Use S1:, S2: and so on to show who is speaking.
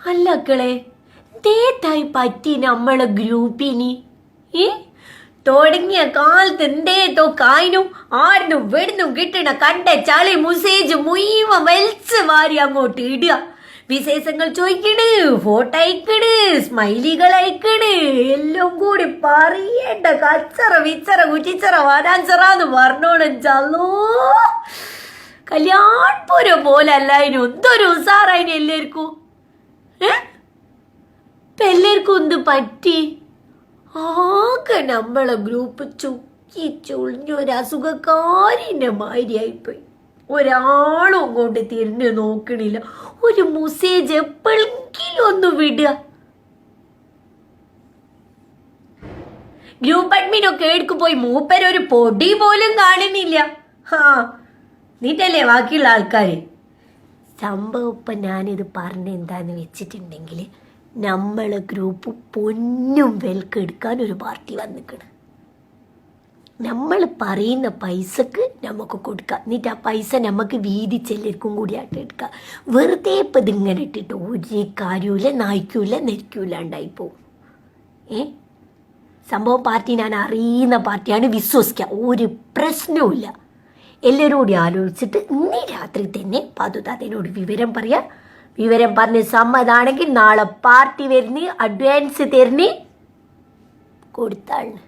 S1: അല്ലക്കളെ എന്തേത്തായി പറ്റി നമ്മളെ ഗ്രൂപ്പിന് തുടങ്ങിയ കാലത്ത് എന്തേത്തോ കായനും ആടിനും വെടിനും കിട്ടണ കണ്ട ചളി മുസേജ് മുഴുവൻ വലിച്ച് വാരി അങ്ങോട്ട് ഇടുക. വിശേഷങ്ങൾ ചോദിക്കണ്, ഫോട്ടോ അയക്കണ്, സ്മൈലികൾ അയക്കണ്, എല്ലാം കൂടി പറയേണ്ട കച്ചറ വിച്ചറ കുറ്റിച്ചറ വരാഞ്ചറാന്ന് പറഞ്ഞോണം. ചല്ലോ കല്യാൺപുരം പോലെ അല്ലായിരുന്നു, എന്തൊരു ഉസാറായിന് എല്ലാവർക്കും. ഇപ്പൊ എല്ലാവർക്കും എന്ത് പറ്റി? ആകെ നമ്മളെ ഗ്രൂപ്പ് ചുക്കി ചുളിഞ്ഞൊരു അസുഖക്കാരിന്റെ മാതിരിയായിപ്പോയി. ഒരാളും അങ്ങോട്ട് തിരിഞ്ഞു നോക്കണില്ല. ഒരു മെസ്സേജ് എപ്പോഴെങ്കിലും ഒന്ന് വിടുക. ഗ്രൂപ്പ് അഡ്മിനൊക്കെ എടുക്കു പോയി മൂപ്പരൊരു പൊടി പോലും കാണുന്നില്ല. നീട്ടല്ലേ ബാക്കിയുള്ള ആൾക്കാര്. സംഭവം ഇപ്പം ഞാനിത് പറഞ്ഞെന്താന്ന് വെച്ചിട്ടുണ്ടെങ്കിൽ, നമ്മളെ ഗ്രൂപ്പ് പൊന്നും വെൽക്കെടുക്കാൻ ഒരു പാർട്ടി വന്നിക്കണം. നമ്മൾ പറയുന്ന പൈസക്ക് നമുക്ക് കൊടുക്കാം, എന്നിട്ട് ആ പൈസ നമുക്ക് വീതിച്ചെല്ലർക്കും കൂടി ആയിട്ട് എടുക്കാം. വെറുതെ ഇപ്പം ഇതിങ്ങനെ ഇട്ടിട്ട് ഒരു കാര്യമില്ല, നായ്ക്കൂല നെരിക്കൂല ഉണ്ടായിപ്പോവും. സംഭവം പാർട്ടി ഞാൻ അറിയുന്ന പാർട്ടിയാണ്, വിശ്വസിക്കുക, ഒരു പ്രശ്നവുമില്ല. എല്ലാവരും കൂടി ആലോചിച്ചിട്ട് ഇന്ന് രാത്രി തന്നെ പാതുതാത്തനോട് വിവരം പറയാം. വിവരം പറഞ്ഞ് സമ്മതാണെങ്കിൽ നാളെ പാർട്ടി വരുന്ന അഡ്വാൻസ് തരുന്ന കൊടുത്താളിന്